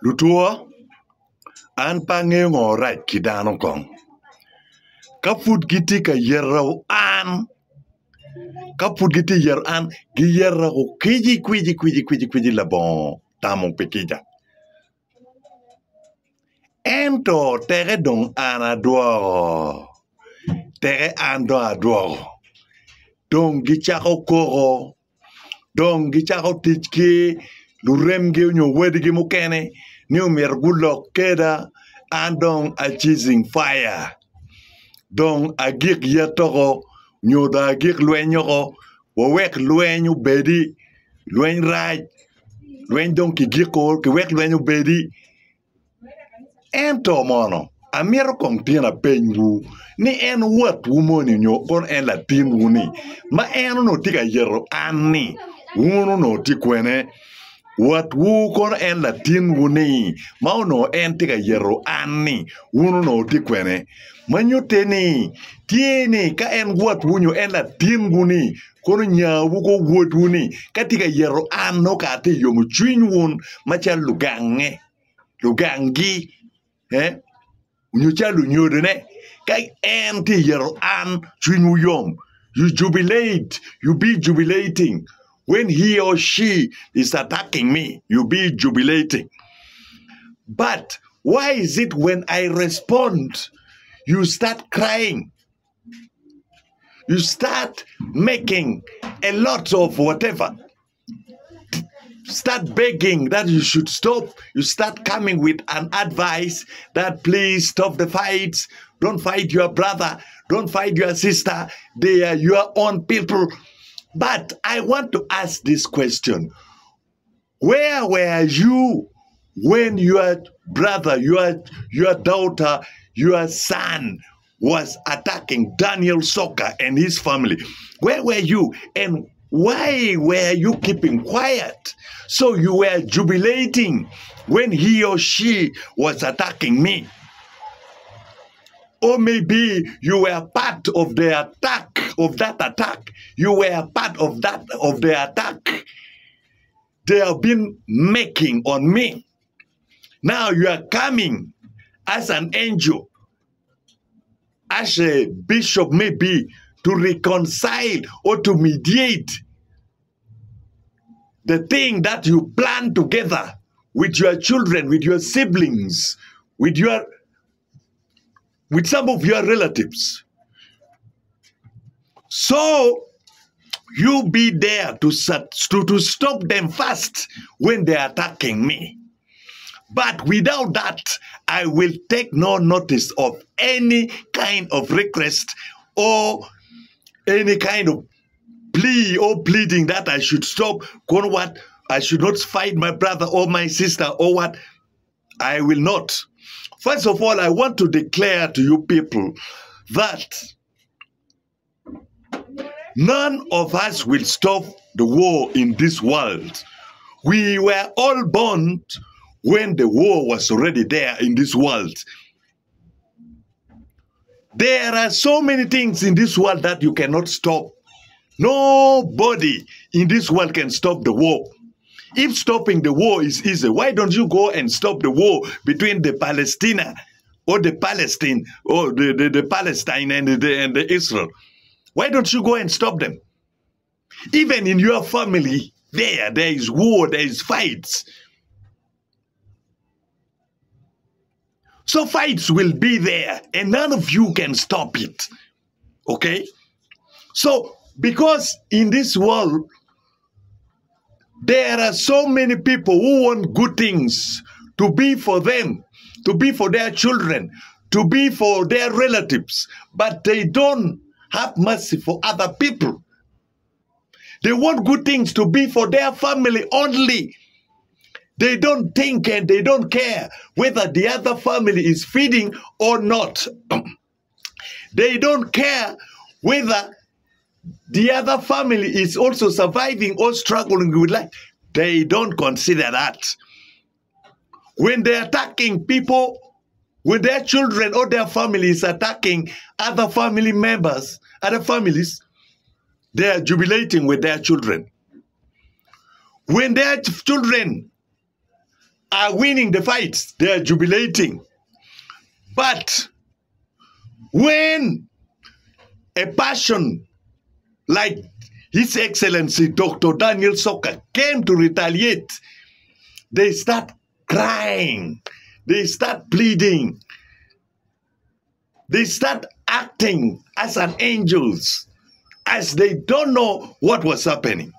Lutua, an pangeng o right kidano kong. Kaput giti ka yerra an. Kaput giti yer an, gi yerra o kwiji la bon tamong pekija. Ento tere dong ana duoro. Tere ando aduoro. Dong gichako koro. Dong gichako tichki. Luremge unyo wedigi mukene. New mergulo keda. Andong a chasing fire. Dong agik yatoro. Nyoda agik luenyoro. Wawek luenyu bedi. Luen raj. Luen dong ki giko. Ki wek luenyu bedi. Ento mono. Amiro kong tina penyu. Ni en wat wumoni nyo kon en latin wuni. Ma en no tika yero ani. Uno no tikwene. Wat wu kon en latin wuni. Ma no en tika yero ani. Uno no tikwene. Manyo teni. Tieni ka en wat wunyo en latin wuni. Kono nya wuko wat wuni. Ka tika yero ano ka te yomu chwin wun. Macha lugange. Lugangi. Unyochalu nyodene. Kay enti yero an chwinu yom. You jubilate. You be jubilating. When he or she is attacking me, you be jubilating. But why is it when I respond, you start crying? You start making a lot of whatever. Start begging that you should stop. You start coming with an advice that please stop the fights. Don't fight your brother. Don't fight your sister. They are your own people. But I want to ask this question. Where were you when your brother, your daughter, your son was attacking Daniel Soka and his family? Where were you? And why were you keeping quiet? So you were jubilating when he or she was attacking me. Or maybe you were part of the attack, of that attack. You were part of the attack they have been making on me. Now you are coming as an angel, as a bishop maybe, to reconcile or to mediate the thing that you plan together with your children, with your siblings, with some of your relatives. So you be there to stop them fast when they're attacking me. But without that, I will take no notice of any kind of request or any kind of plea or pleading that I should stop, what I should not fight my brother or my sister or what. I will not. First of all, I want to declare to you people that none of us will stop the war in this world. We were all born when the war was already there in this world. There are so many things in this world that you cannot stop. Nobody in this world can stop the war. If stopping the war is easy, why don't you go and stop the war between the Palestine or the Palestine or the Palestine and the Israel? Why don't you go and stop them? Even in your family, there is war, there is fights. So fights will be there, and none of you can stop it. Okay? So, because in this world, there are so many people who want good things to be for them, to be for their children, to be for their relatives, but they don't have mercy for other people. They want good things to be for their family only. They don't think and they don't care whether the other family is feeding or not. They don't care whether the other family is also surviving or struggling with life. They don't consider that. When they're attacking people, when their children or their family is attacking other family members, other families, they are jubilating with their children. When their children are winning the fights. They are jubilating. But when a passion like His Excellency Dr. Daniel Soka came to retaliate, they start crying. They start pleading. They start acting as an angels, as they don't know what was happening.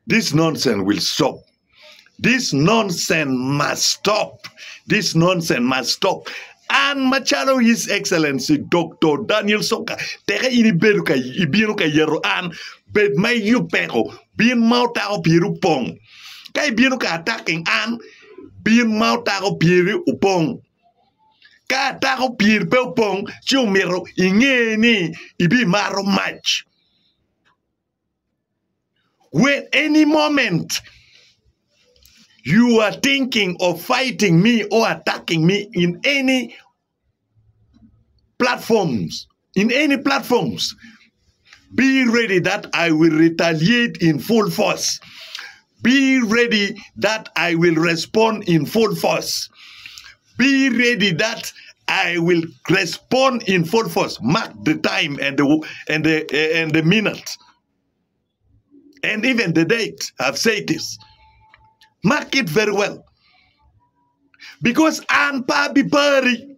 This nonsense will stop. This nonsense must stop. This nonsense must stop. And Machado, His Excellency Dr. Daniel Soka, teka ini beruka ibiruka yero an bed may you peko bin mauta o piru pong. Kay biruka attacking an bin mauta o piru upong. Ka attack o piru pe upong chumiro ingeni ibi maro match. When any moment you are thinking of fighting me or attacking me in any platforms, be ready that I will retaliate in full force. Be ready that I will respond in full force. Be ready that I will respond in full force. Mark the time and the minute. And even the date. I've said this. Mark it very well. Because an pa bi bari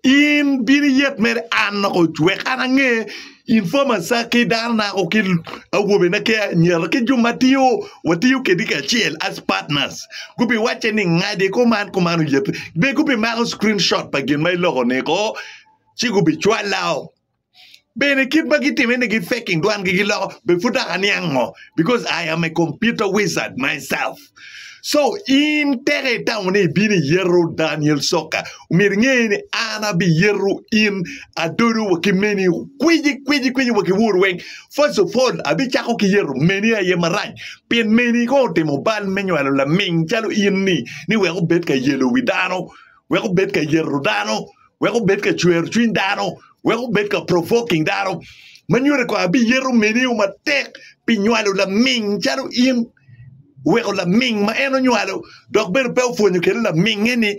in bini yet mere an na ko chwe kanange informa sa ke dar na ko kil awobe na ke nyel ke jumatiyo watiyo ke dika chiel as partners. Gubi wache ni ngade ko man yet. Be gubi ma screenshot pa gen mai logo ne ko chi gubi chwa lao. Bene kid bagiti mene git faking duan gigilo be futa anyango because I am a computer wizard myself. So in tere taune bini yero Daniel Soka umirngeni ana bi yero in adoru wakimeni kwiji wakiwurweng. First of all abi chako ki yero meni a yemarany pen meni ko te mobile menu la ming chalo in ni weko bet ka yelo widano weko bet ka yero dano weko bet ka chwer chin dano weko bet ka provoking dano manyure ko abi yero meni umatek pinyalo la ming chalo in weko la ming ma eno nyalo dok ber pe fonyo kele la mingeni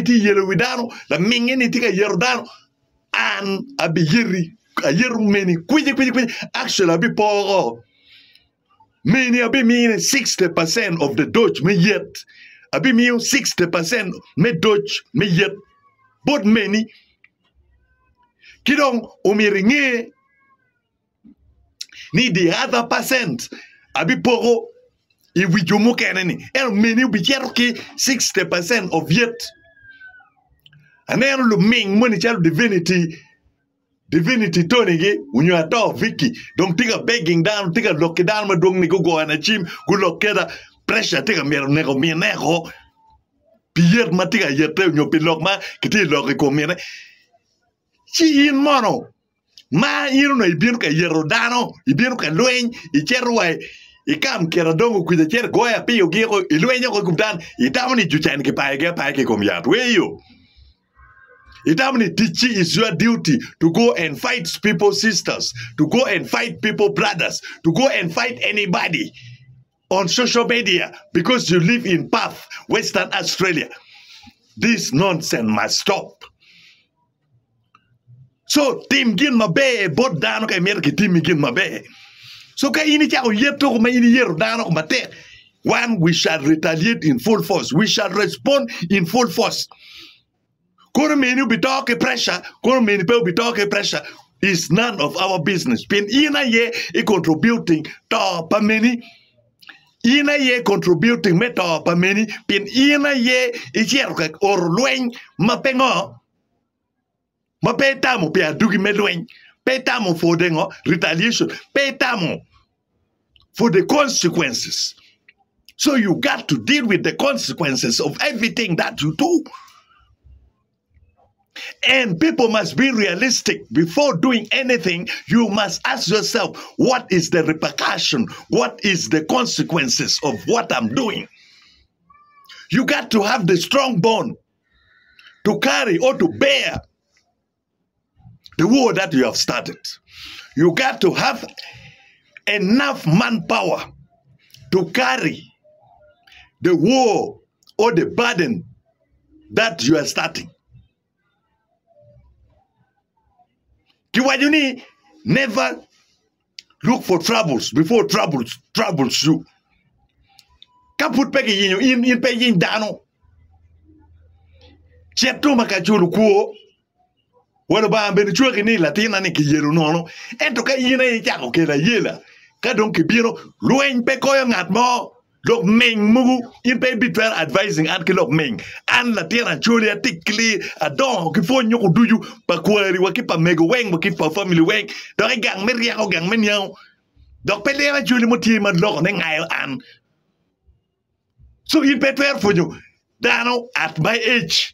ti yelo widano la mingeni ti ka yero dano an abi yeri a yeru meni kwiji actually abi poro meni abi mean 60% of the Dutch me yet abi mean 60% me Dutch me yet but many kidong umiringe ni the other percent abi poro if we do many be 60% of yet. And then the ming money child divinity Tony when you are tough Vicky. Don't take a begging down, take a lock down, but don't go and achieve good look at pressure, take a mere nego. Pierre Matica yet tell you pillock ma, kitty lock a She in mono. Ma, you know, Ibiruka Yerodano, Ibiruka Luin, Icherway. Ikam keradongo kuida cher goya pio giro iluenyo ko kumdan itamani juchan ke paike komyat where you itamani teaching is your duty to go and fight people's sisters, to go and fight people brothers, to go and fight anybody on social media because you live in Perth, Western Australia. This nonsense must stop. So team gin mabe bot dano ka America team gin mabe. So one, we shall retaliate in full force. We shall respond in full force. Pressure is none of our business. Pin ina ye contributing to pameni. Ina ye contributing meta pameni. Pin ina ye icherka or lueng mapengo. Mapetamo pe adugi melueng. Petamo for dengo retaliation. Petamo for the consequences. So you got to deal with the consequences of everything that you do. And people must be realistic. Before doing anything, you must ask yourself, what is the repercussion? What is the consequences of what I'm doing? You got to have the strong bone to carry or to bear the war that you have started. You got to have enough manpower to carry the war or the burden that you are starting. Kiwajuni never look for troubles before troubles you. Kaput pegi yinyo in pe yin dano. Cheto makachulu kuo. Wano ba ambeni chua kini latina ni kiyeru nono. Ento ka yina yichako ke la yela. Ka don kibiro luen pe koyo ngat mo. Lok ming mugu in pe bitwer advising an ki lok ming. An latina chuli atikli adon kifo nyoko duju pa kwari wakipa mego weng wakipa family weng. Dok gang meriako gang menyao. Dok pe lewa chuli moti ma lok ne ngayo an. So in prepare for you. Dano, at my age,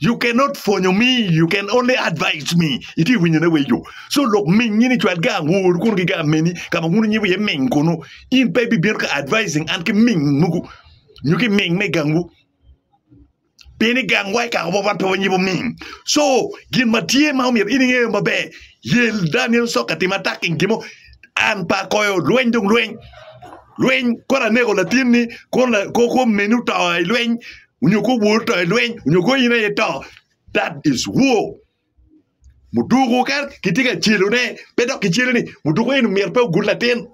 you cannot follow me. You can only advise me. It is when you know you. So look, me ni chwa gang who kun ga many. Kama ngunu nyi ye ming kono. In baby birka advising and ki ming mugu. You ki ming me gangu. Penny gang why ka bo pan pe nyi bo ming. So gin matie ma mir ini nge mabe. Yel Daniel Sokati attacking gimo. An pa koyo lueng dong lueng. Lueng kora nego latini kona koko menuta ay lueng unyoko wurta ay lueng unyoko ina yeto. That is war. Mudugo kar kitika chilo ne pedo kichilo ni mudugo inu mierpe good latin.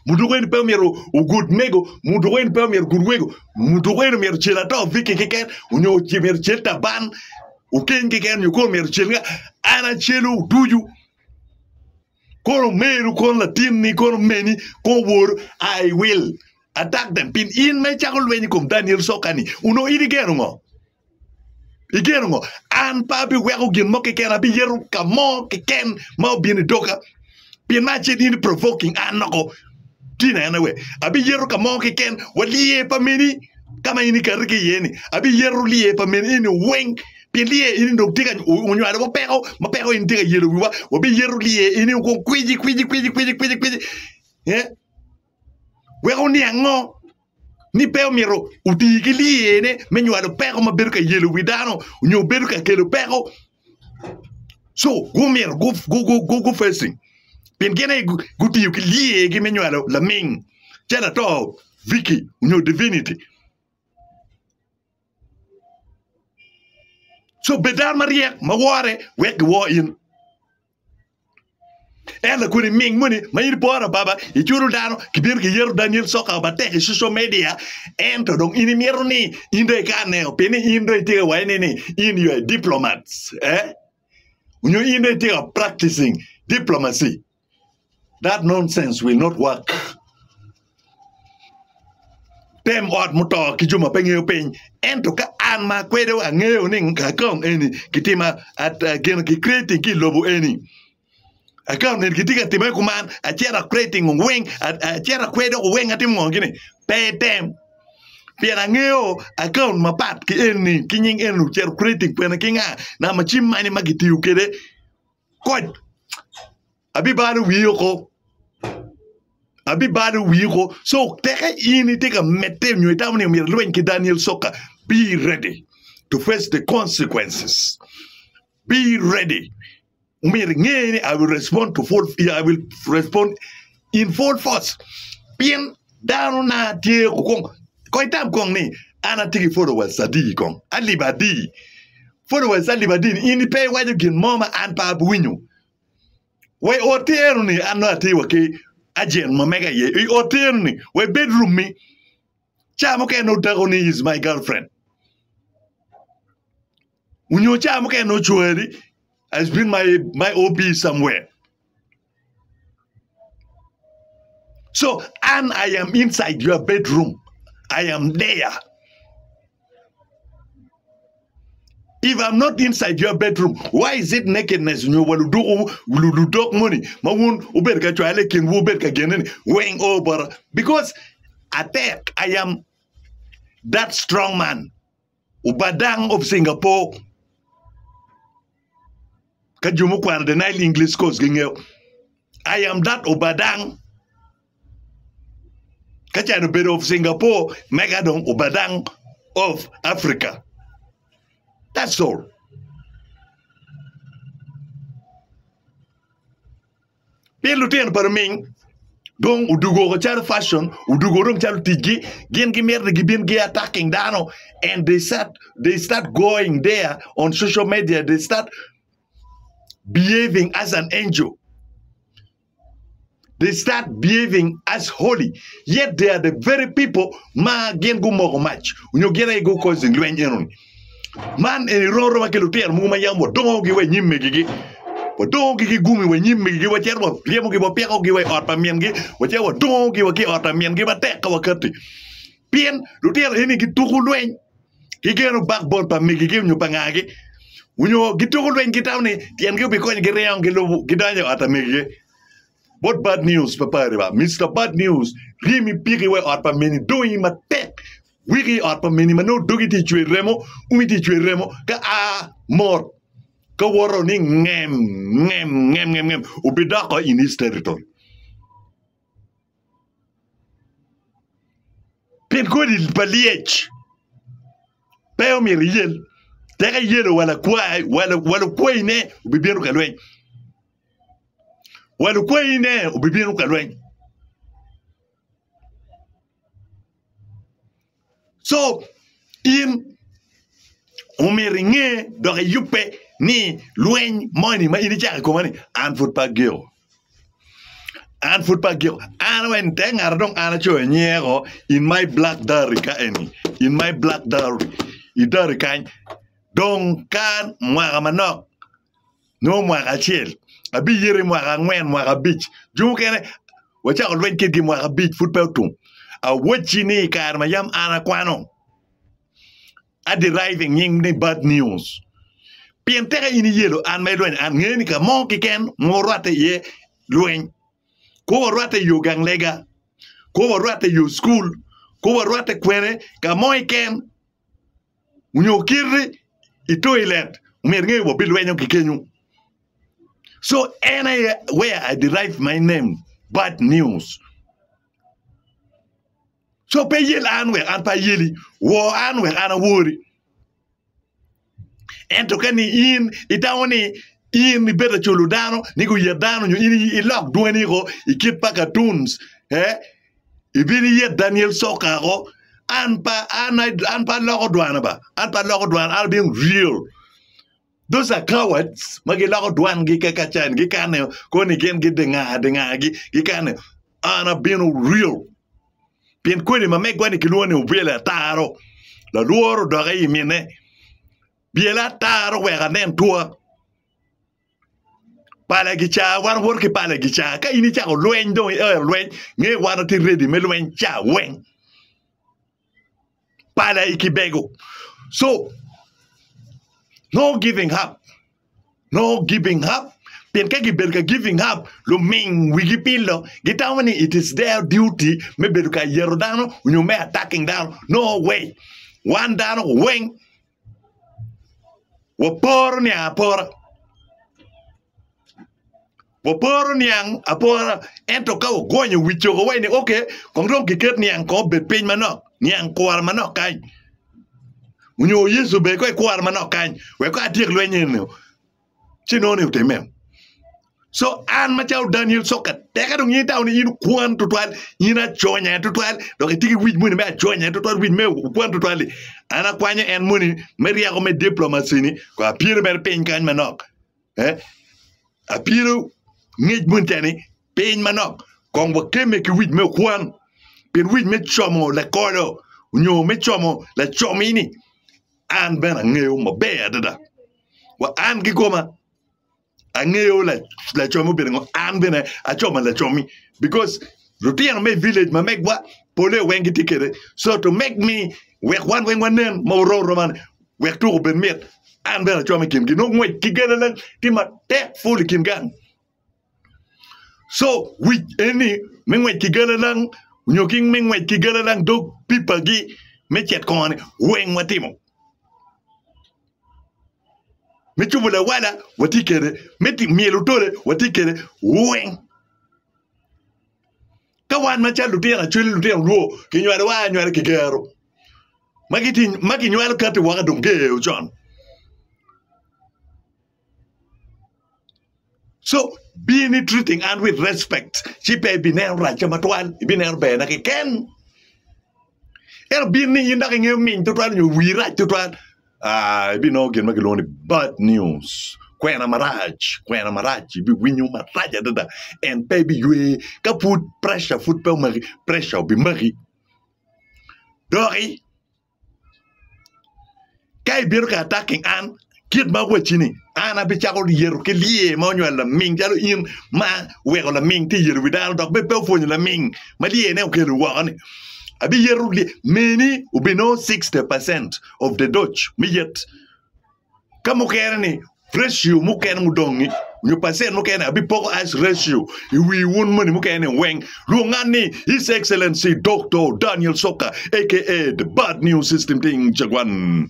Mudugo inu pe miero good mego mudugo inu pe miero good wego mudugo inu miero chilato viki kiken unyo miero chilta ban uken kiken unyoko miero chilga ana chilo duju. Kono meru kono latini kono meni kono wor I will attack them. Pin in me chakol weni kom Daniel Sokani. Uno ini genungo. Igenungo. An papi weko gin mo keken abi yeru kamo keken mo bini doka. Pin ma chin ini provoking anoko. Tina anyway. Abi yeru kamo keken waliye pa meni kama ini kariki yeni. Abi yeru liye pa meni ini weng. Pilie ini dok tiga unyo ada mapeko ini tiga yelo wiwa wabi yeru lie ini uko kwiji yeah weko ni ango ni peo miro utiki lie ne menyo ada peko maberuka yelo widano unyo beruka kelo peko so go miro go facing pin gene guti yuki lie gi menyo ada la ming chana to Vicky unyo divinity. So bedar Maria maware wek war in. Ela kuni ming money mayir bora baba ichuru dano kibir ki yeru Daniel Soka bateke social media ento dong ini miero ni inde kane opini inde tiga waine ni in your diplomats unyo inde tiga practicing diplomacy. That nonsense will not work. Tem ot muto kijuma pengen pen ento ka an ma kwedo angeo ning ka kong eni kitima at gen ki creating ki lobo eni account nen kitika timai kuman a chera creating wing a chera kwedo wing atim ngini pay tem pia angeo account mapat ki eni kinying enu chera creating pena kinga na machim mani magiti ukede kod abi baru wiyoko abi badu wiko so take ini take a mete nyu tamni mir lwen ki Daniel Soka. Be ready to face the consequences. Be ready. Umir ngeni I will respond in full force. Bien down na tie kong ko tam kong ni ana tiki photo wa sadi kong alibadi photo wa salibadi ini pay waju gin mama an pa winyu we oteru ni anu ati wake Ajen mamega ye oterni we bedroom me chamo ke no dagoni is my girlfriend unyo chamo ke no chweri has been my OB somewhere. So and I am inside your bedroom. I am there. If I'm not inside your bedroom, why is it nakedness? You will do dog money. Mawun uberka chwale kin uberka genen weighing over because attack. I am that strong man. Ubadang of Singapore. Kajumu kwa the Nile English course gingeo. I am that Ubadang. Kachano bed of Singapore. Megadong Ubadang of Africa. That's all. Bien lutien para ming Dong udugo go chal fashion, udugo rong chal tigi, gen gi mer gi bin gi attacking dano, and they start going there on social media, they start behaving as an angel. They start behaving as holy. Yet they are the very people ma gen go mo match. Unyo gena go cause ngwen man en roro ma kelo ter mu ma yamo dongo gi we nyimme gi bo dongo gi gumi we nyimme gi wa cher bo liemo gi bo peko gi we ot pa mien gi wa cher wa dongo gi wa ki ot pa mien gi ba tek ka wakati pien lu ter eni gi tuku lwen gi geno backbone pa mi gi nyu pa ngagi unyo gi tuku lwen gi tawni tien gi bi ko gi reong gi lu gi danyo ot mi gi. What bad news papa riba Mr. Bad News rimi pigi we ot pa meni doing ma tek wiki ot pa meni mano dogi ti chwe remo umi ti chwe remo ka a mor ka woro ni ngem ubidako in his territory. Pen ko di paliech peo mi riel tega yelo wala kwai ne ubibienu kalwen wala kwai ne ubibienu kalwen. So, in umiringe do yupe ni luen money ma ini chaka komani an foot pa geo. An foot pa geo. An when teng ardong ana cho nyego in my black diary ka eni. In my black diary. Idari kan dong kan mwaga manok. No mwaga chiel. Abi yere mwaga ngwen mwaga beach. Jumu kene wacha ko luen kid gi mwaga beach foot pa tum. A wachini kar mayam ana kwano a deriving ying ni bad news pien tega ini yelo an may lwen an ngeni ka mo ki ken mo rate ye lwen ko rate yo gang lega ko rate yo school ko rate kwene ka mo ken unyo kirri i toilet mer ngi bo bilwenyo ki kenyu. So where I derive my name bad news. So pe yel anwe an pa yeli wo anwe ana wori ento kani in itawoni in ni beta chulu dano ni go yedano nyu ini ilok dueni go ikit pa cartoons ibini yed Daniel Soka go an pa logo duana ba an pa logo duana are being real. Those are cowards magi logo duan gi kakachan gi kane ko ni gen gi denga gi kane ana being real. Pien kwini ma me gwani kilwoni ubele taro la luoro doga yimine biela taro wega nen tua pala gicha war worki pala gicha ka ini cha lwen do lwen nge war ti ready me lwen cha wen pala ikibego. So no giving up Pien ka gibelka giving up lo ming wigipilo gitawani it is their duty me beduka yerodano unyo me attacking down. No way. One down wing waporo ni apora waporo niang apora ento ka gonyo wicho go wene okay kongrom kiket niang ko bet pin manok niang kwar manok kai unyo yesu be ko kwar manok kai we ko atiek lwenye no chinone utemem. So an machau Daniel Soka teka dong yin taw ni yin kwan tutwal yin chonya tutwal do ke tigi wij muni me chonya tutwal wij me kwan tutwal ana kwanya en muni me ria ko me diplomacy ni ko apire ber pen kan manok apire ngej mun tani pen manok kongbo keme ki wij me kwan pen wij me chomo la kolo nyo me chomo la chomini an ben ngeu mo be dada wa an gi goma angeo la chomo bengo an bene a choma la chomi because routine me village ma megwa pole wengi tikere so to make me work one nen mo roman work to ben met an bene chomi kim gi no ngwe kigele lan tima tek full kim gang. So we any mengwe kigele lan nyoking mengwe kigele lan do people gi me chet kon wen watimo Michubula wala watikere meti mielutore watikere wen kawan macha lutera chuli lutera ruo kinywale wa nywale kigero magi nywale kati waka donge John. So, being treating and with respect, she pay biner rajamatwan, biner bena ken. El bini indaking yung ming to twan, you we right to twan. Bino gen magaloni bad news. Kwena maraj, be win you maraja dada. And baby, you ka put pressure, foot pressure, be mari. Dori. Kay biro ka attacking an kid ma wachini ana bi chako yeru ke lie mo nyo la ming jalo in ma we ko la ming ti yeru dal dok be fo la ming ma lie ne ke lu wa ne abi yeru li many ubi no 60% of the Dutch mi yet kamo kere ni ratio mu ken mu dongi ñu passé mu ken abi poko as ratio we won money mu ken weng lu ngani His Excellency Dr. Daniel Soka aka the bad news system thing jagwan